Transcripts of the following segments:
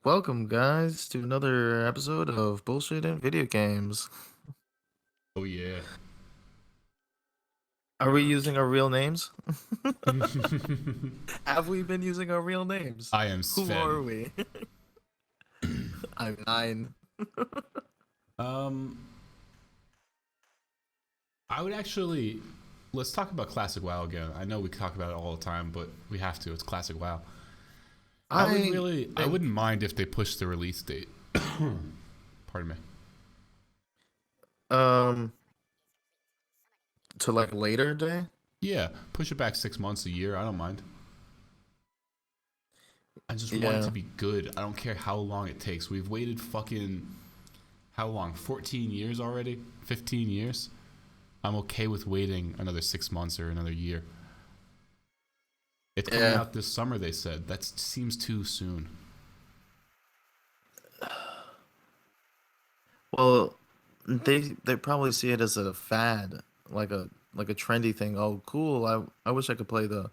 Welcome, guys, to another episode of Bullshit and Video Games. Oh yeah. Are we using our real names? I Have we been using our real names? am Who are Sven. we? I'm nine. Um, I would actually let's talk about Classic WoW again. I know we talk about it all the time, but we have to. It's Classic WoW. I I think wouldn't mind if they pushed the release date. Pardon me. um to like later day. Yeah, push it back 6 months, a year. I don't mind. I just want it Yeah, to be good. I don't care how long it takes. We've waited fucking how long? 14 years already? 15 years? I'm okay with waiting another 6 months or another year. It's coming yeah. out this summer, they said. That seems too soon. Well, they probably see it as a fad, like a trendy thing. Oh, cool. I wish I could play the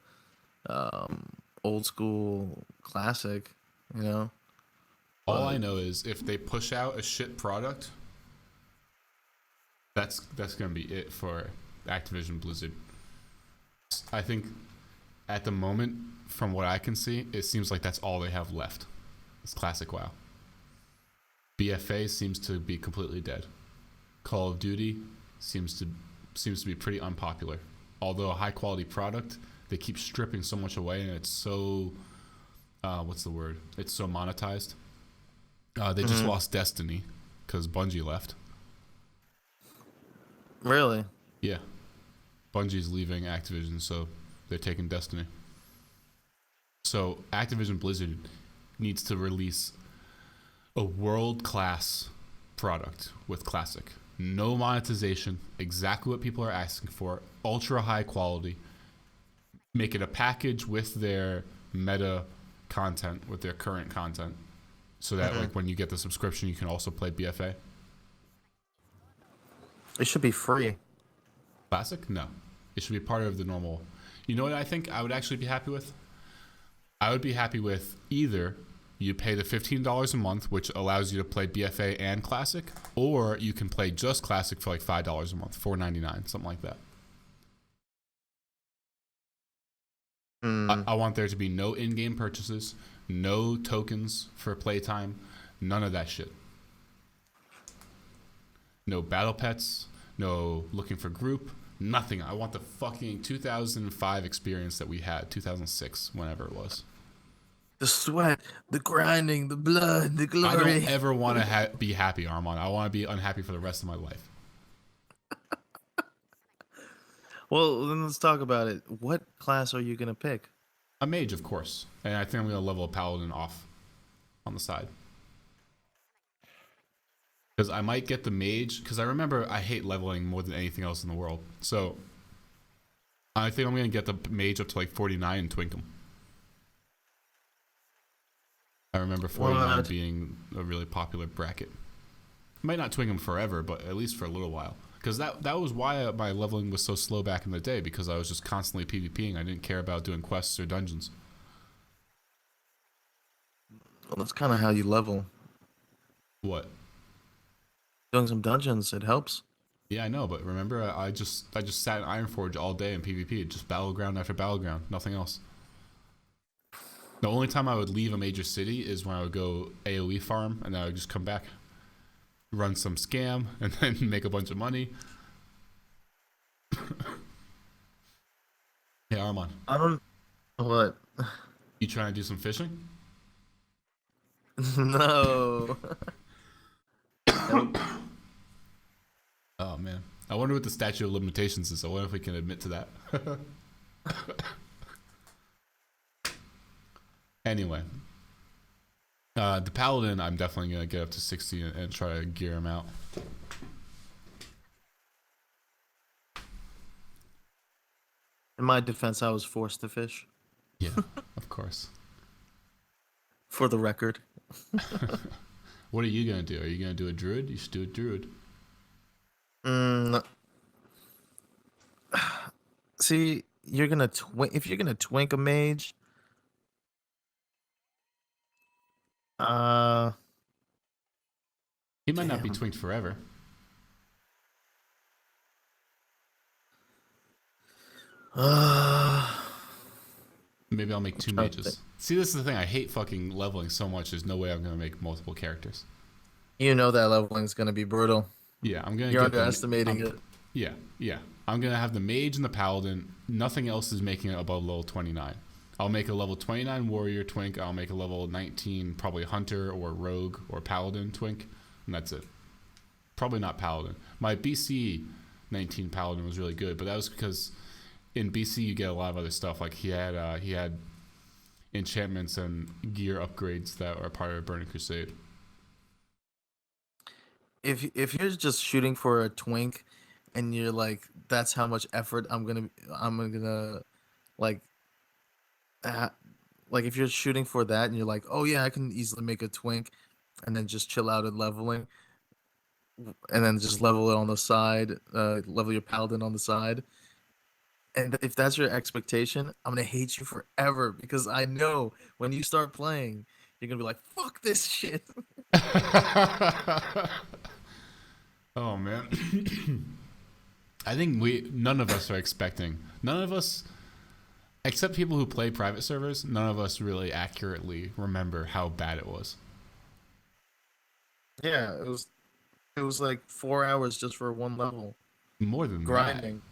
um old school classic, you know? All I But know is if they push out a shit product, that's gonna be it for Activision Blizzard. I think at the moment, from what I can see, it seems like that's all they have left. It's Classic WoW. BFA seems to be completely dead. Call of Duty seems to seems to be pretty unpopular. Although a high quality product, they keep stripping so much away, and it's so what's the word? It's so monetized. They just mhm. lost Destiny because Bungie left. Really? Yeah, Bungie's leaving Activision, so they're taking Destiny. So Activision Blizzard needs to release a world class product with Classic. No monetization, exactly what people are asking for, ultra high quality. Make it a package with their meta content, with their current content, so that Mhm. like when you get the subscription, you can also play BFA. It should be free. Classic? No. It should be part of the normal. You know what I think I would actually be happy with? I would be happy with either you pay the $15 a month, which allows you to play BFA and Classic, or you can play just Classic for like $5 a month, $4.99, something like that. Hmm. I want there to be no in-game purchases, no tokens for playtime, none of that shit. No battle pets, no looking for group, nothing. I want the fucking 2005 experience that we had, 2006, whenever it was. The sweat, the grinding, the blood, the I don't glory. ever want to be happy, Armand. I want to be unhappy for the rest of my life. Well, then let's talk about it. What class are you gonna pick? A mage, of course, and I think I'm gonna level a paladin off on the side because I might get the mage. Because I remember I hate leveling more than anything else in the world. So I think I'm gonna get the mage up to like 49 and twink him. I remember 49 What? being a really popular bracket. Might not twink him forever, but at least for a little while. Because that was why my leveling was so slow back in the day, because I was just constantly PvPing. I didn't care about doing quests or dungeons. Well, that's kind of how you level. What? Doing some dungeons, it helps. Yeah, I know, but remember, I just sat in Ironforge all day in PvP, just battleground after battleground, nothing else. The only time I would leave a major city is when I would go AOE farm, and then I would just come back, run some scam, and then make a bunch of money. Hey, Armand, I don't. What? you trying to do some fishing? No. Nope. Oh man, I wonder what the statute of limitations is. I wonder if we can admit to that. Anyway, the paladin, I'm definitely gonna get up to 60 and try to gear him out. In my defense, I was forced to fish. Yeah, of course. For the record. What are you gonna do? Are you gonna do a druid? You should do a druid. Mm, see, you're gonna twink. If you're gonna twink a mage, Uh, He might not be damn. twinked forever. Uh, Maybe I'll make I'm two trying to think. mages. See, this is the thing. I hate fucking leveling so much. There's no way I'm gonna make multiple characters. You know that leveling is gonna be brutal. Yeah, I'm gonna You're get the. underestimating it. Yeah, yeah. I'm gonna have the mage and the paladin. Nothing else is making it above level 29. I'll make a level 29 warrior twink. I'll make a level 19 probably hunter or rogue or paladin twink, and that's it. Probably not paladin. My BC 19 paladin was really good, but that was because in BC you get a lot of other stuff. Like he had enchantments and gear upgrades that are part of Burning Crusade. If you're just shooting for a twink, and you're like, that's how much effort I'm gonna like ha- like if you're shooting for that and you're like, oh yeah, I can easily make a twink, and then just chill out at leveling, and then just level it on the side, level your paladin on the side. And if that's your expectation, I'm gonna hate you forever because I know when you start playing, you're gonna be like, fuck this shit. Oh man. I think none of us are expecting. None of us, except people who play private servers, none of us really accurately remember how bad it was. Yeah, it was like 4 hours just for one level More than that. grinding.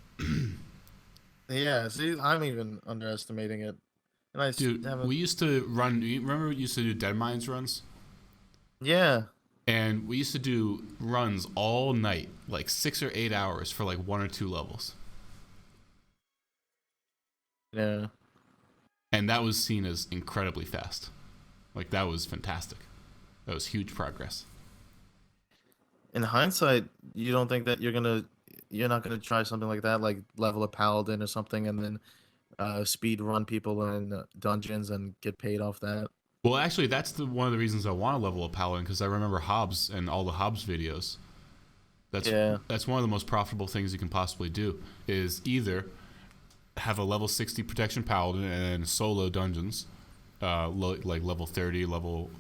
Yeah, see, I'm even underestimating it, and Dude, haven't. we used to run, you remember we used to do Dead Mines runs? Yeah, And we used to do runs all night, like 6 or 8 hours for like 1 or 2 levels. yeah. And that was seen as incredibly fast. Like that was fantastic. That was huge progress. In hindsight, you don't think that you're not gonna try something like that, like level a paladin or something, and then speed run people in dungeons and get paid off that. Well, actually, that's one of the reasons I want to level up Paladin because I remember Hobbs and all the Hobbs videos. That's Yeah. that's one of the most profitable things you can possibly do is either have a level 60 protection Paladin and solo dungeons, like level 30, level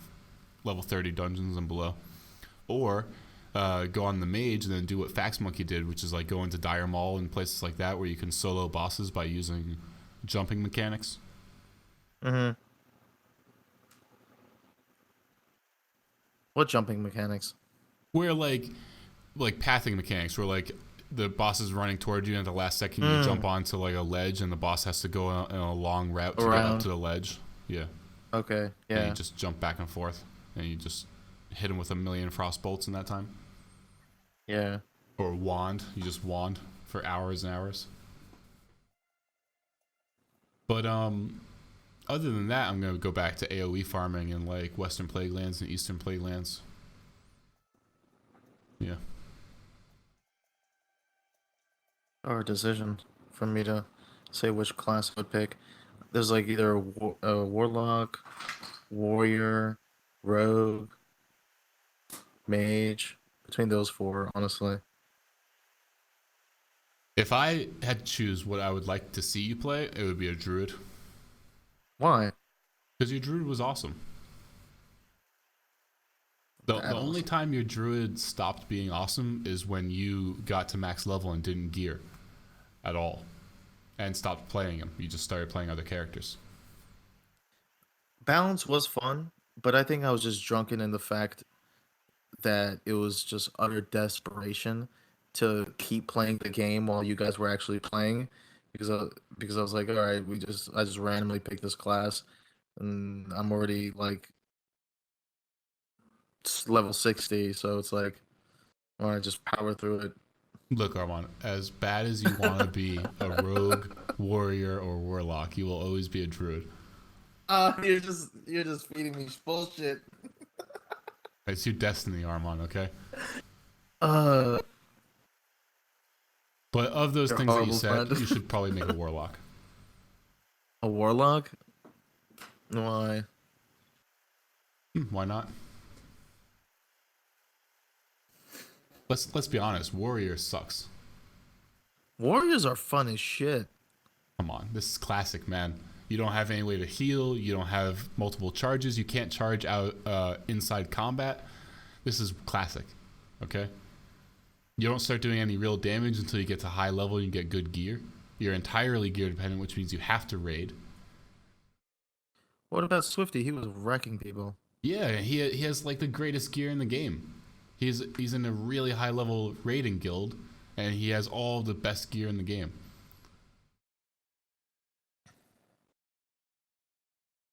30 dungeons and below, or go on the mage and then do what Fax Monkey did, which is like go into Dire Maul and places like that where you can solo bosses by using jumping mechanics. Mm-hmm. What jumping mechanics? Where like pathing mechanics where like the boss is running toward you and at the last second you jump Mm. onto like a ledge and the boss has to go in a long route to get up to Around. the ledge. Yeah. Okay. And you Yeah. just jump back and forth and you just hit him with a million frost bolts in that time. Yeah. Or wand. You just wand for hours and hours. But other than that, I'm gonna go back to AoE farming in like Western Plague Lands and Eastern Plague Lands. Yeah. Or a decision for me to say which class I would pick. There's like either a warlock, warrior, rogue, mage. Between those four, honestly. If I had to choose what I would like to see you play, it would be a druid. Why? Because your druid was awesome. The That only awesome. time your druid stopped being awesome is when you got to max level and didn't gear at all. And stopped playing him. You just started playing other characters. Balance was fun, but I think I was just drunken in the fact that it was just utter desperation to keep playing the game while you guys were actually playing, because I was like, all right, I just randomly picked this class, and I'm already like level 60, so it's like I want to just power through it. Look, Arman, as bad as you want to be a rogue, warrior, or warlock, you will always be a druid. You're just feeding me bullshit. It's your destiny, Arman, okay? Uh, But of those you're a things that you horrible said, friend. you should probably make a warlock. A warlock? Why? Why not? Let's be honest, warrior sucks. Warriors are fun as shit. Come on, this is classic, man. You don't have any way to heal. You don't have multiple charges. You can't charge out inside combat. This is classic, okay? You don't start doing any real damage until you get to high level and you get good gear. You're entirely gear dependent, which means you have to raid. What about Swifty? He was wrecking people. Yeah, he has like the greatest gear in the game. He's in a really high level raiding guild, and he has all the best gear in the game.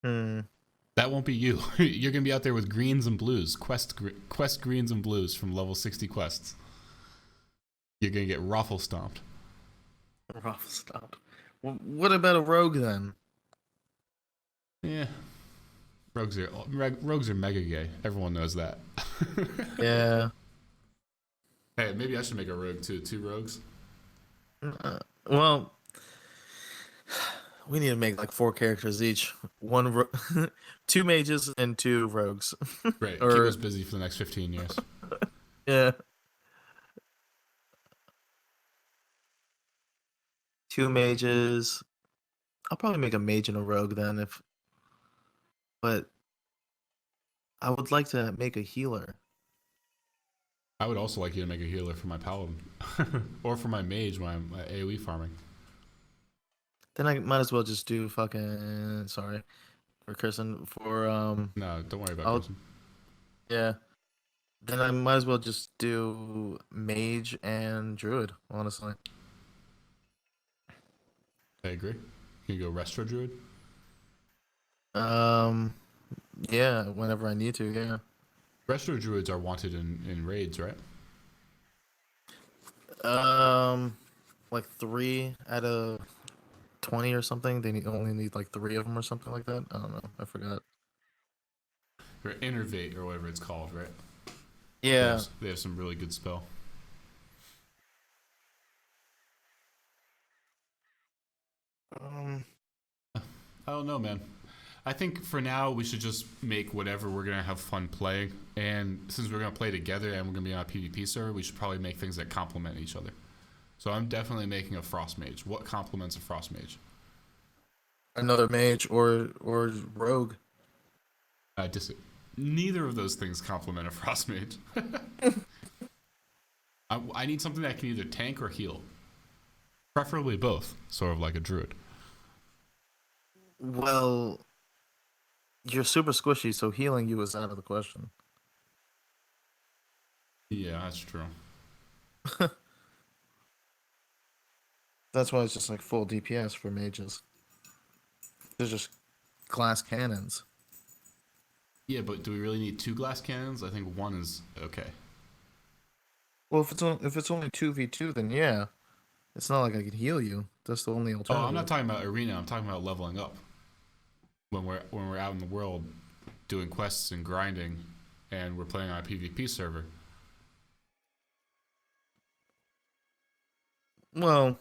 That won't be you. You're gonna be out there with greens and blues, quest greens and blues from level 60 quests. You're gonna get ruffle stomped. Ruffle stomped. Well, what about a rogue then? Yeah, rogues are mega gay. Everyone knows that. Yeah. Hey, maybe I should make a rogue too. 2 rogues. Well, we need to make like 4 characters each. 2 mages and 2 rogues. Right. Keep us busy for the next 15 years. Yeah. 2 mages. I'll probably make a mage and a rogue then, but I would like to make a healer. I would also like you to make a healer for my paladin, or for my mage when I'm AoE farming. Then I might as well just do fucking for cursing for No, don't worry about cursing. Yeah. Then I might as well just do mage and druid, honestly. I agree. Can you go Restro Druid? Yeah, whenever I need to, yeah. Restro Druids are wanted in raids, right? Like 3 out of 20 or something. They only need like 3 of them or something like that. I don't know. I forgot. Or Innervate or whatever it's called, right? Yeah. They have some really good spell. I don't know, man. I think for now we should just make whatever we're gonna have fun playing, and since we're gonna play together and we're gonna be on a PvP server, we should probably make things that complement each other. So I'm definitely making a Frost Mage. What complements a Frost Mage? Another mage or rogue. Neither of those things complement a Frost Mage. I need something that can either tank or heal. Preferably both, sort of like a druid. Well, you're super squishy, so healing you is out of the question. Yeah, that's true. That's why it's just like full DPS for mages. They're just glass cannons. Yeah, but do we really need 2 glass cannons? I think 1 is okay. Well, if it's only 2v2, then yeah. It's not like I can heal you. That's the only alternative. Oh, I'm not talking about arena. I'm talking about leveling up. When we're out in the world doing quests and grinding, and we're playing on a PvP server. Well,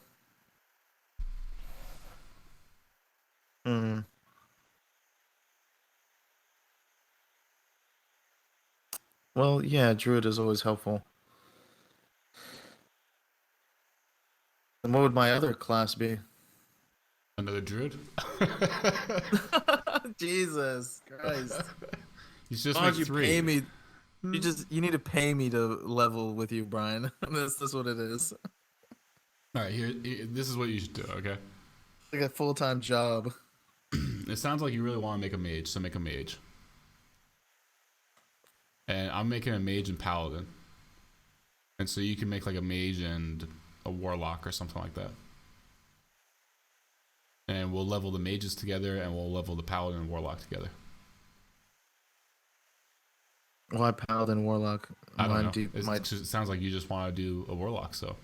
well, yeah, druid is always helpful. And what would my other class be? Another druid? Jesus Christ! You just Why make don't you 3. pay me? You need to pay me to level with you, Brian. That's what it is. All right, here. This is what you should do. Okay. Like a full-time job. It sounds like you really want to make a mage, so make a mage. And I'm making a mage and paladin. And so you can make like a mage and a warlock or something like that. And we'll level the mages together, and we'll level the paladin and warlock together. Why paladin warlock? I don't know. It sounds like you just want to do a warlock, so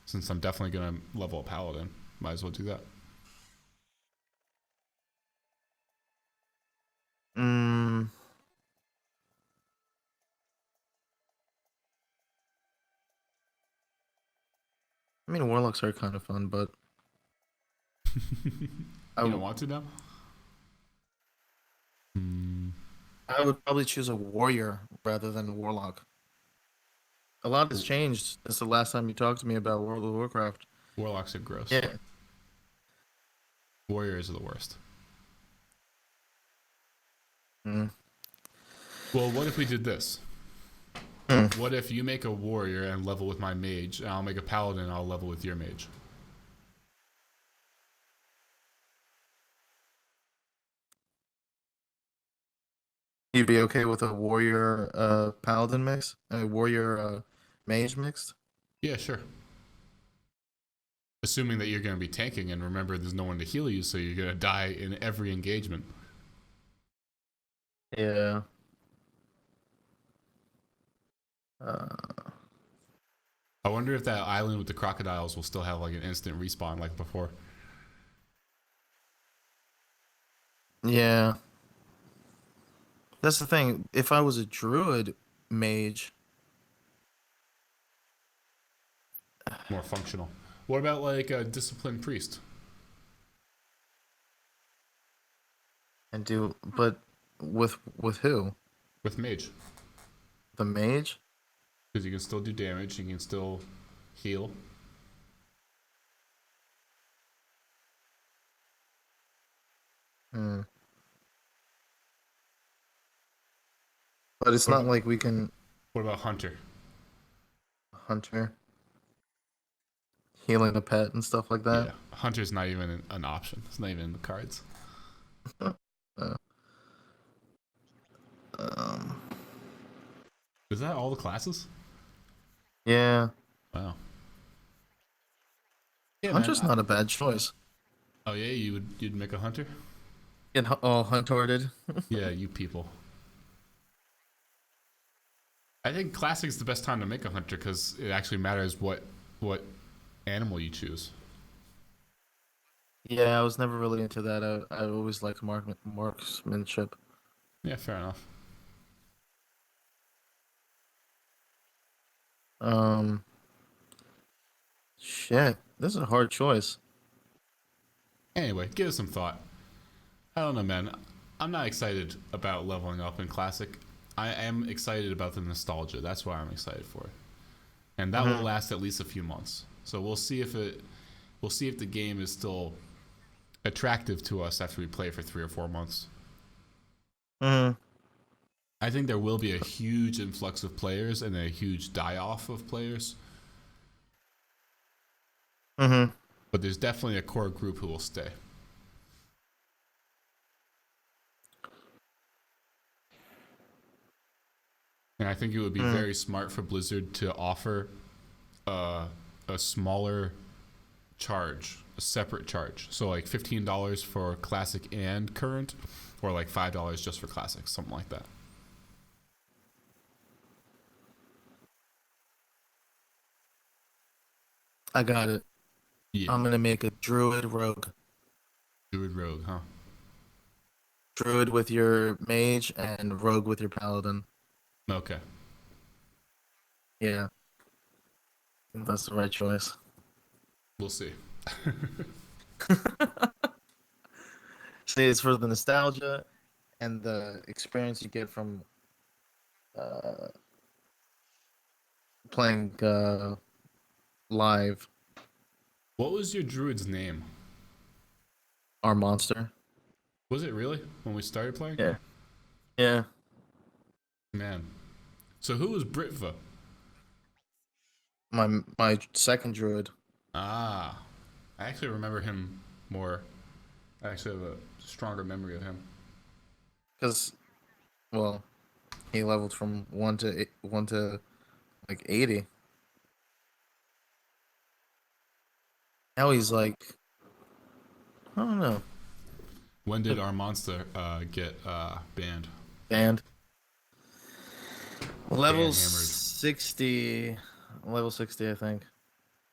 since I'm definitely going to level a paladin, might as well do that. I mean, warlocks are kind of fun, but You don't want to now? I would probably choose a warrior rather than a warlock. A lot has changed since the last time you talked to me about World of Warcraft. Warlocks are gross. Yeah. Warriors are the worst. Mm. Well, what if we did this? Mm. What if you make a warrior and level with my mage, and I'll make a paladin and I'll level with your mage? You'd be okay with a warrior paladin mix? A warrior mage mixed? Yeah, sure. Assuming that you're going to be tanking, and remember, there's no one to heal you, so you're going to die in every engagement. Yeah. Uh, I wonder if that island with the crocodiles will still have like an instant respawn like before. yeah. That's the thing. If I was a druid mage, More functional. What about like a disciplined priest and do, but with who? with mage? The mage? Because you can still do damage, you can still heal. Hmm. But it's What not about, like we can what about hunter? hunter healing a pet and stuff like that. Yeah, hunter's not even an option. It's not even in the cards. Uh, um, Is that all the classes? yeah, Wow. Yeah, man. hunter's not a bad choice. Oh yeah, you'd make a hunter? Get all hunted. Yeah, you people. I think classic's the best time to make a hunter because it actually matters what animal you choose. Yeah, I was never really into that. I always liked marksmanship. Yeah, fair enough. Um, shit, this is a hard choice. Anyway, give it some thought. I don't know, man. I'm not excited about leveling up in classic. I am excited about the nostalgia. That's what I'm excited for, and that will Hmm. last at least a few months. So we'll see if the game is still attractive to us after we play for 3 or 4 months. Hmm. I think there will be a huge influx of players and a huge die off of players, Hmm. but there's definitely a core group who will stay. And I think it would be Hmm. very smart for Blizzard to offer uh, a smaller charge, a separate charge. So like $15 for classic and current, or like $5 just for classic, something like that. I got it. Yeah, I'm gonna make a druid rogue. Druid Rogue, huh? Druid with your mage and rogue with your paladin. Okay, Yeah, that's the right choice. we'll see. See, it's for the nostalgia and the experience you get from uh, playing live. What was your druid's name? Our monster. Was it really when we started playing? Yeah. Yeah. Man, so who was Britva? My second druid. Ah, I actually remember him more. I actually have a stronger memory of him. Because, well, he leveled from one to like 80. Now he's like, I don't know, When did our monster get banned? banned. Level Ban hammered. 60. Level 60, I think.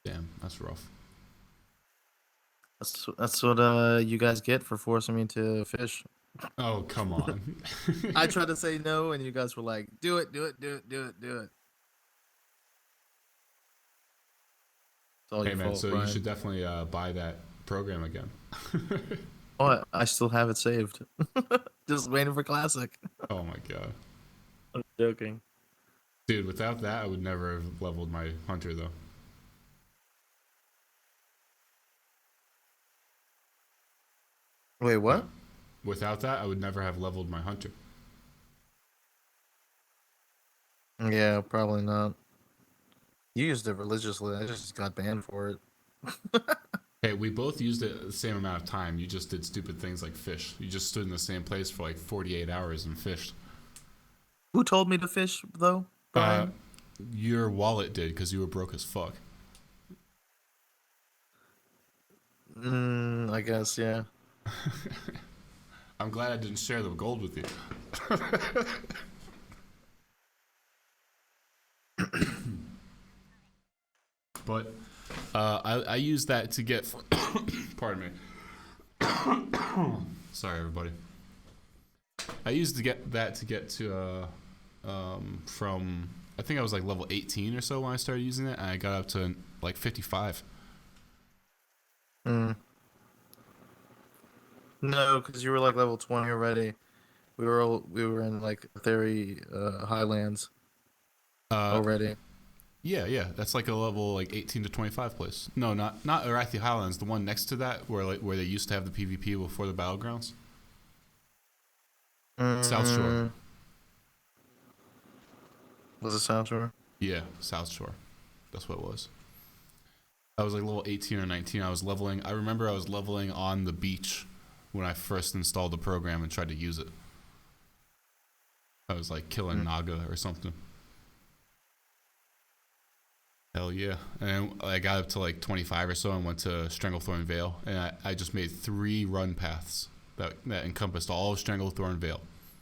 Damn, that's rough. That's what you guys get for forcing me to fish. Oh, come on. I tried to say no, and you guys were like, "Do it, do it, do it, do it, do it." It's all Hey, your man, fault, so you Brian. should definitely buy that program again. Oh, I still have it saved. Just waiting for classic. Oh, my God. I'm joking. Dude, without that, I would never have leveled my hunter, though. Wait, No. what? Without that, I would never have leveled my hunter. Yeah, probably not. You used it religiously. I just got banned for it. Hey, we both used it the same amount of time. You just did stupid things like fish. You just stood in the same place for like 48 hours and fished. Who told me to fish though, Uh, Brian? your wallet did because you were broke as fuck. I guess yeah. I'm glad I didn't share the gold with you. But I use that to get. Pardon me. Sorry, everybody. I used to get that to get to from I think I was like level 18 or so when I started using it, and I got up to like 55. Mm. No, because you were like level 20 already. We were in like Theory Highlands Uh, already. yeah, that's like a level like 18 to 25 place. No, not Arathi Highlands, the one next to that where they used to have the PvP before the battlegrounds. South Shore. Mm, was it South Shore? Yeah, South Shore. That's what it was. I was like level 18 or 19. I was leveling. I remember I was leveling on the beach when I first installed the program and tried to use it. I was like killing Mm. Naga or something. Hell yeah. And I got up to like 25 or so and went to Stranglethorn Vale. And I just made 3 run paths that encompassed all of Stranglethorn Vale.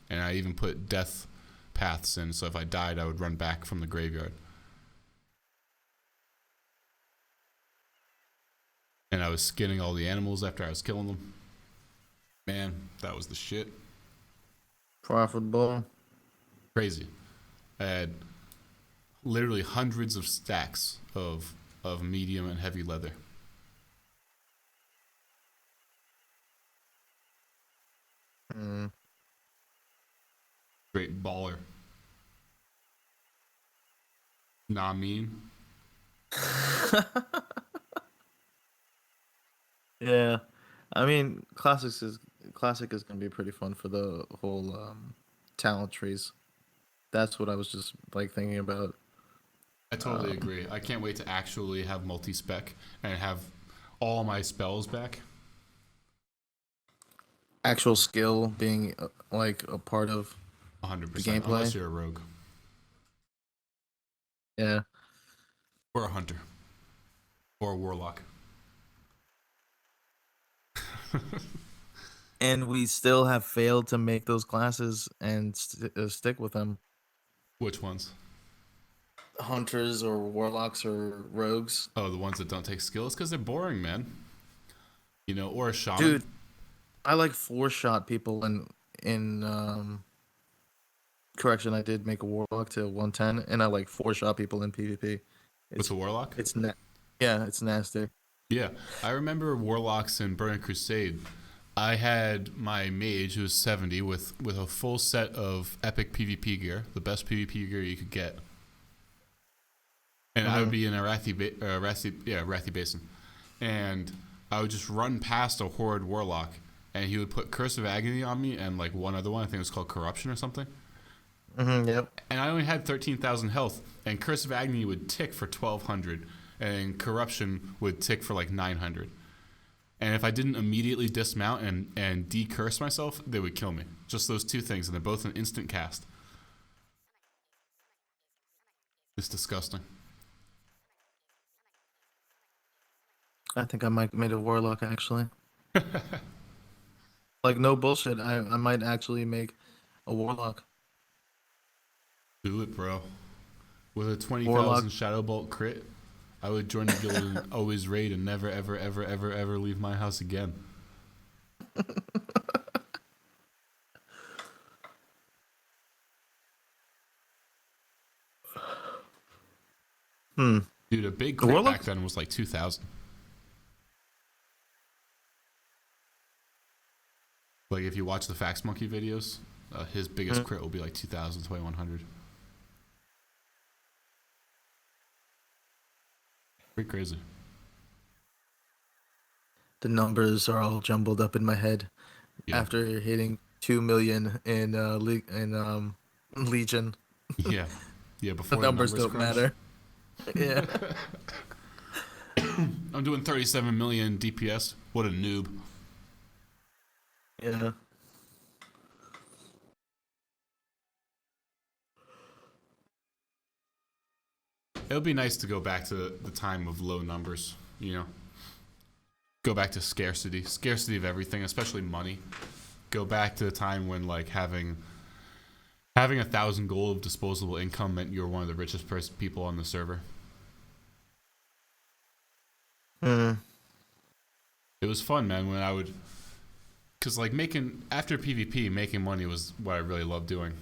And I even put death paths in, so if I died, I would run back from the graveyard. And I was skinning all the animals after I was killing them. Man, that was the shit. Profitable. Crazy. I had literally hundreds of stacks of medium and heavy leather. Mm. Great baller. Nah, mean. Yeah, I mean, classic is gonna be pretty fun for the whole talent trees. That's what I was just like thinking about. I totally Um, agree. I can't wait to actually have multi-spec and have all my spells back. Actual skill being like a part of the 100%. Unless gameplay. you're a rogue Yeah, or a hunter or a warlock. and we still have failed to make those classes and stick with them. Which ones? Hunters or warlocks or rogues. Oh, the ones that don't take skills because they're boring, man. You know, or a shaman. Dude, I like four shot people in correction. I did make a warlock to 110, and I like four shot people in PvP. With It's the warlock. it's yeah, it's nasty. Yeah, I remember warlocks in Burning Crusade. I had my mage who was 70 with a full set of epic PvP gear, the best PvP gear you could get, and I would Hmm. be in Arathi Basin, and I would just run past a horde warlock, and he would put Curse of Agony on me and like one other one. I think it was called Corruption or something. Yep. And I only had 13,000 health, and Curse of Agony would tick for 1,200, and Corruption would tick for like 900. And if I didn't immediately dismount and decurse myself, they would kill me. Just those two things, and they're both an instant cast. It's disgusting. I think I might made a warlock actually. Like no bullshit. I might actually make a warlock. Do it, bro. With a Warlock. 20,000 Shadow Bolt crit, I would join the guild and always raid and never, ever, ever, ever, ever leave my house again. Hmm. Dude, a big The crit warlock. back then was like 2,000. Like if you watch the Fax Monkey videos, his biggest Hmm. crit will be like 2,000, 2,100. Pretty crazy. The numbers are all jumbled up in my head Yeah. after hitting 2 million in Legion. Yeah. Yeah, The before the numbers numbers don't crunch. matter. Yeah. I'm doing 37 million DPS. What a noob. Yeah. It would be nice to go back to the time of low numbers, you know? Go back to scarcity of everything, especially money. Go back to the time when like having 1,000 gold of disposable income meant you were one of the richest people on the server. Mm. It was fun, man. When I would, cause like making after PvP, making money was what I really loved doing.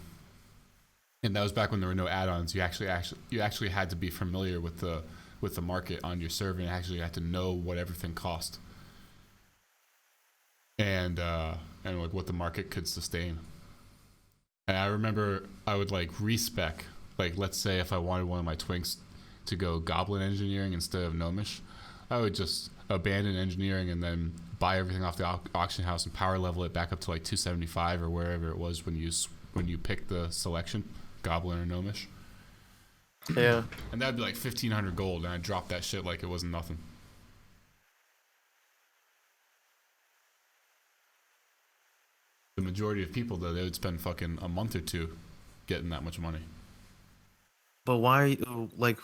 And that was back when there were no add-ons. You actually had to be familiar with the market on your server, and actually had to know what everything cost, and like what the market could sustain. And I remember I would like respec, like let's say if I wanted one of my twinks to go goblin engineering instead of gnomish, I would just abandon engineering and then buy everything off the auction house and power level it back up to like 275 or wherever it was when you pick the selection, goblin or gnomish. Yeah. And that'd be like 1,500 gold, and I'd drop that shit like it wasn't nothing. The majority of people, though, they would spend fucking a month or two getting that much money. But why are you like?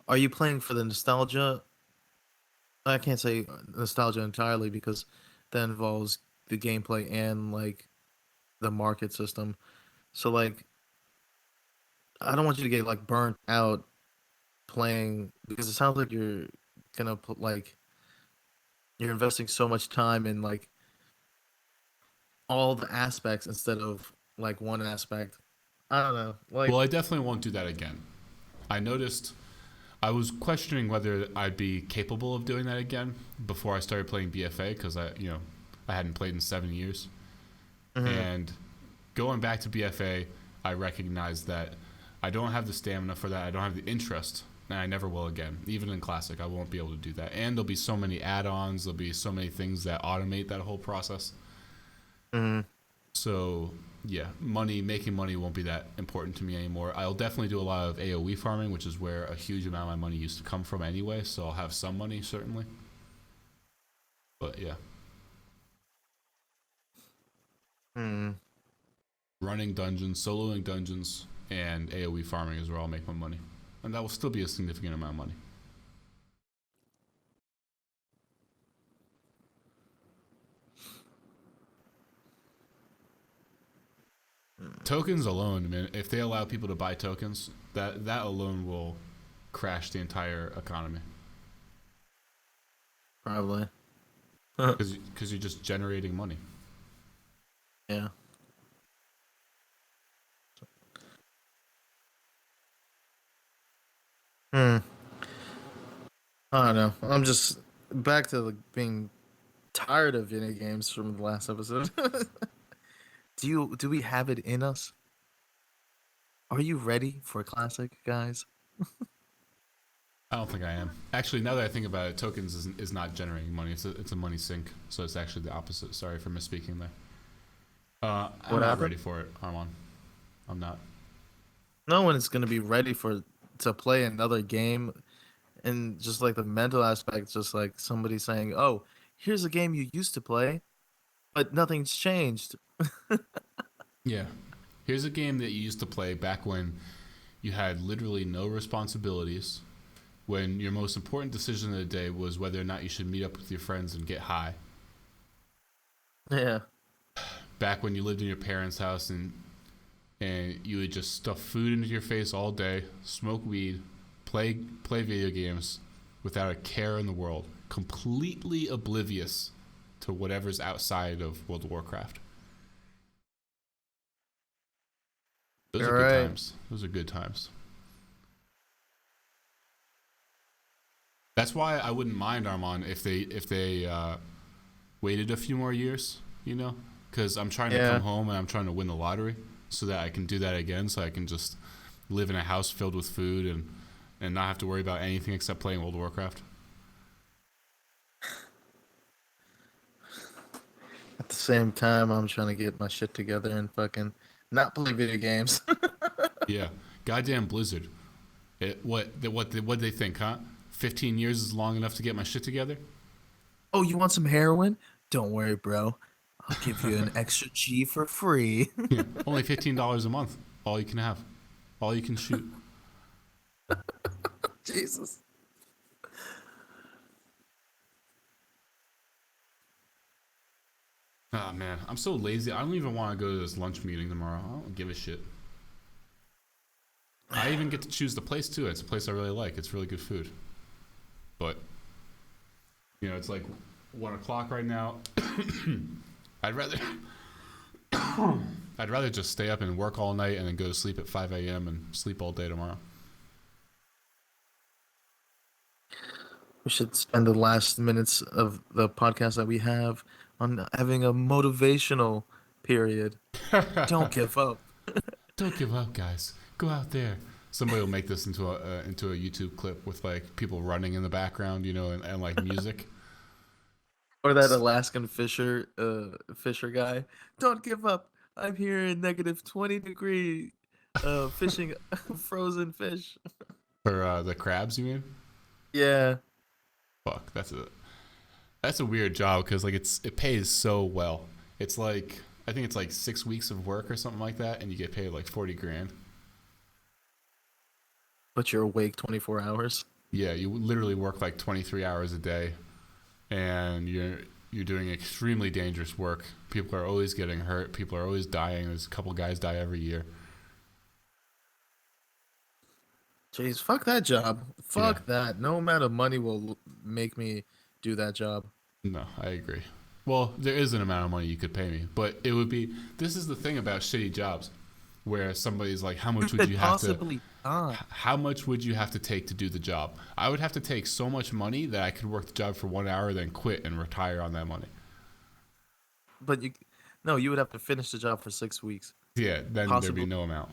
Are you playing for the nostalgia? I can't say nostalgia entirely because that involves the gameplay and like the market system. So like, I don't want you to get like burnt out playing because it sounds like you're gonna put like you're investing so much time in like all the aspects instead of like one aspect. I don't know. Well, Like, I definitely won't do that again. I noticed I was questioning whether I'd be capable of doing that again before I started playing BFA because I hadn't played in 7 years. mhm. And going back to BFA, I recognized that I don't have the stamina for that. I don't have the interest, and I never will again. Even in Classic, I won't be able to do that. And there'll be so many add-ons. There'll be so many things that automate that whole process. Mhm. So yeah, making money won't be that important to me anymore. I'll definitely do a lot of AoE farming, which is where a huge amount of my money used to come from anyway. So I'll have some money certainly. But yeah, Mhm. running dungeons, soloing dungeons, and AoE farming is where I'll make my money, and that will still be a significant amount of money. Tokens alone, man. If they allow people to buy tokens, that alone will crash the entire economy Probably. because you're just generating money. Yeah. Hmm. I don't know. I'm just back to like being tired of video games from the last episode. Do we have it in us? Are you ready for a classic, guys? I don't think I am. Actually, now that I think about it, tokens is not generating money. It's a money sink. So it's actually the opposite. Sorry for misspeaking there. I'm What not happened? ready for it, Arman. I'm not. No one is gonna be ready for to play another game, and just like the mental aspect, just like somebody saying, "Oh, here's a game you used to play, but nothing's changed." Yeah. Here's a game that you used to play back when you had literally no responsibilities, when your most important decision of the day was whether or not you should meet up with your friends and get high. Yeah. Back when you lived in your parents' house and you would just stuff food into your face all day, smoke weed, play video games without a care in the world, completely oblivious to whatever's outside of World of Warcraft. Those All are good right. times. Those are good times. That's why I wouldn't mind Armand if they waited a few more years, you know, because I'm trying to come Yeah. home and I'm trying to win the lottery so that I can do that again, so I can just live in a house filled with food and not have to worry about anything except playing World of Warcraft. At the same time, I'm trying to get my shit together and fucking not play video games. Yeah, Goddamn Blizzard. What they think, huh? 15 years is long enough to get my shit together? Oh, you want some heroin? Don't worry, bro. I'll give you an extra G for free. Yeah. Only $15 a month. All you can have. All you can shoot. Jesus. Oh man, I'm so lazy. I don't even want to go to this lunch meeting tomorrow. I don't give a shit. I even get to choose the place too. It's a place I really like. It's really good food. But it's like 1 o'clock right now. I'd rather I'd rather just stay up and work all night and then go to sleep at 5 a.m. and sleep all day tomorrow. We should spend the last minutes of the podcast that we have on having a motivational period. Don't give up. Don't give up, guys. Go out there. Somebody will make this into a YouTube clip with like people running in the background, and like music. Or that Alaskan fisher guy. Don't give up. I'm here in negative 20-degree fishing frozen fish. For the crabs, you mean? Yeah. Fuck, that's a weird job because like it pays so well. It's like I think it's like 6 weeks of work or something like that, and you get paid like 40 grand. But you're awake 24 hours. Yeah, you literally work like 23 hours a day, and you're doing extremely dangerous work. People are always getting hurt. People are always dying. There's a couple guys die every year. Jeez, fuck that job. Fuck that. No amount of money will make me do that job. No, I agree. Well, there is an amount of money you could pay me, but it would be. This is the thing about shitty jobs, where somebody's like, "How much would you have to? How much would you have to take to do the job?" I would have to take so much money that I could work the job for 1 hour, then quit and retire on that money. But you would have to finish the job for 6 weeks. Yeah, then there'd be no amount.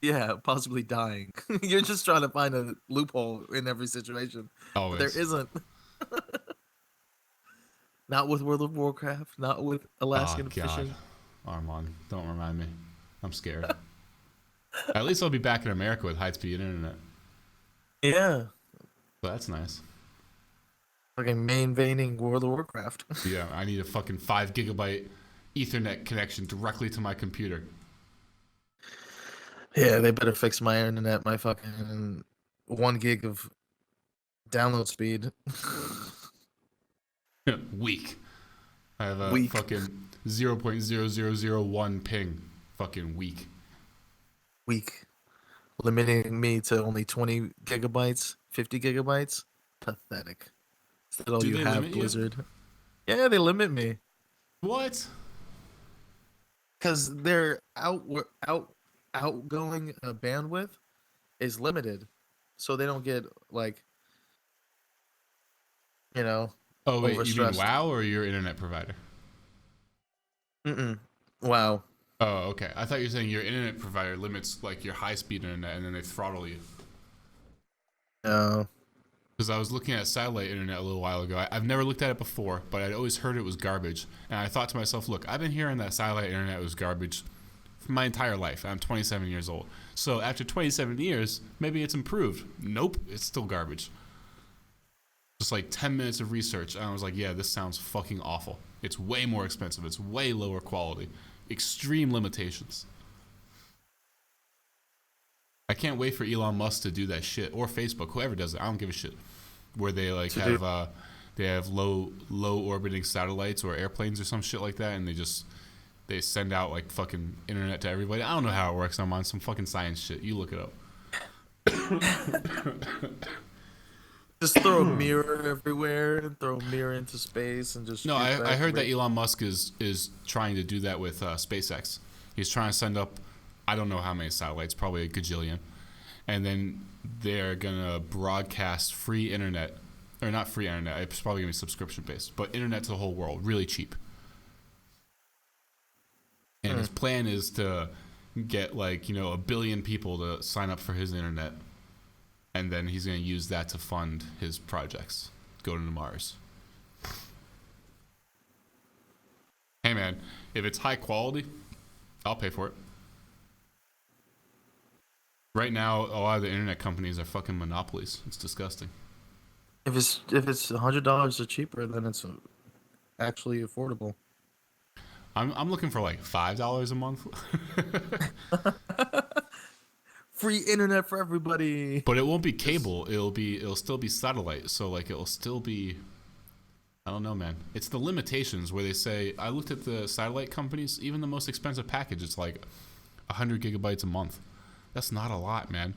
Yeah, possibly dying. You're just trying to find a loophole in every situation. Always. But there isn't. Not with World of Warcraft. Not with Alaskan fishing. Arman, don't remind me. I'm scared. At least I'll be back in America with high-speed internet. Yeah. So that's nice. Fucking main veining World of Warcraft. Yeah, I need a fucking 5 gigabyte Ethernet connection directly to my computer. Yeah, they better fix my internet. My fucking 1 gig of download speed. Weak. I have a fucking 0.0001 ping. Fucking weak. Weak. Limiting me to only 20 gigabytes, 50 gigabytes. Pathetic. Is that all Do you they have, limit you? Blizzard? Yeah, they limit me. What? Because their outgoing bandwidth is limited. So they don't get, like, Oh, wait, you mean overstressed. WoW or your internet provider? Wow. Oh, okay. I thought you were saying your internet provider limits, like, your high-speed internet, and then they throttle you. No. Because I was looking at satellite internet a little while ago. I've never looked at it before, but I'd always heard it was garbage. And I thought to myself, look, I've been hearing that satellite internet was garbage for my entire life. I'm 27 years old. So after 27 years, maybe it's improved. Nope, it's still garbage. Just like 10 minutes of research, and I was like, yeah, this sounds fucking awful. It's way more expensive. It's way lower quality. Extreme limitations. I can't wait for Elon Musk to do that shit, or Facebook, whoever does it. I don't give a shit. Where they like have low orbiting satellites or airplanes or some shit like that, and they send out like fucking internet to everybody. I don't know how it works. I'm on some fucking science shit. You look it up. Just throw a mirror everywhere and throw a mirror into space and just. No, I heard that Elon Musk is trying to do that with SpaceX. He's trying to send up, I don't know how many satellites, probably a gajillion, and then they're gonna broadcast free internet, or not free internet. It's probably gonna be subscription based, but internet to the whole world, really cheap. And his plan is to get like 1 billion people to sign up for his internet. And then he's going to use that to fund his projects. Go to Mars. Hey, man, if it's high quality, I'll pay for it. Right now, a lot of the internet companies are fucking monopolies. It's disgusting. If it's $100 or cheaper, then it's actually affordable. I'm looking for like $5 a month, Free internet for everybody. but it won't be Just cable. It'll still be satellite. So like it'll still be. I don't know, man. It's the limitations where they say I looked at the satellite companies. Even the most expensive package, it's like 100 gigabytes a month. That's not a lot, man.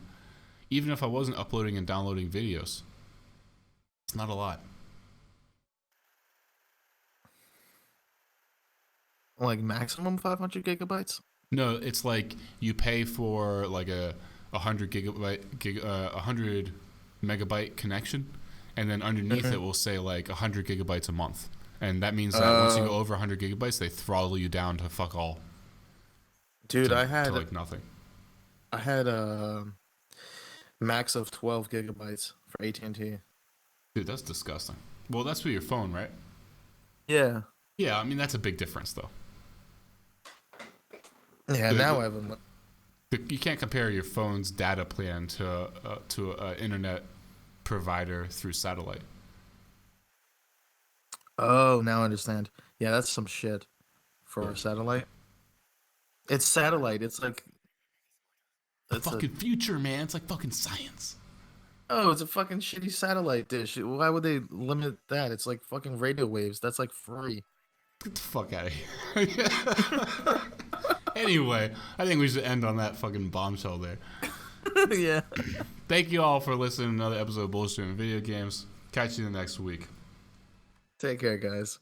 Even if I wasn't uploading and downloading videos, it's not a lot. like maximum 500 gigabytes. No, it's like you pay for like a 100 megabyte connection, and then underneath it will say like 100 gigabytes a month, and that means that once you go over 100 gigabytes, they throttle you down to fuck all, Dude, to like nothing. I had a max of 12 gigabytes for AT&T. Dude, that's disgusting. Well, that's for your phone, right? Yeah. Yeah, I mean that's a big difference though. Yeah, The- now I have a. You can't compare your phone's data plan to an internet provider through satellite. Oh, now I understand. Yeah, that's some shit for Yeah. our satellite. It's satellite. It's like The it's a fucking future, man. It's like fucking science. oh, it's a fucking shitty satellite dish. Why would they limit that? It's like fucking radio waves. That's like free. Get the fuck out of here. Anyway, I think we should end on that fucking bombshell there. Yeah. Thank you all for listening to another episode of Bullshit and Video Games. Catch you the next week. Take care, guys.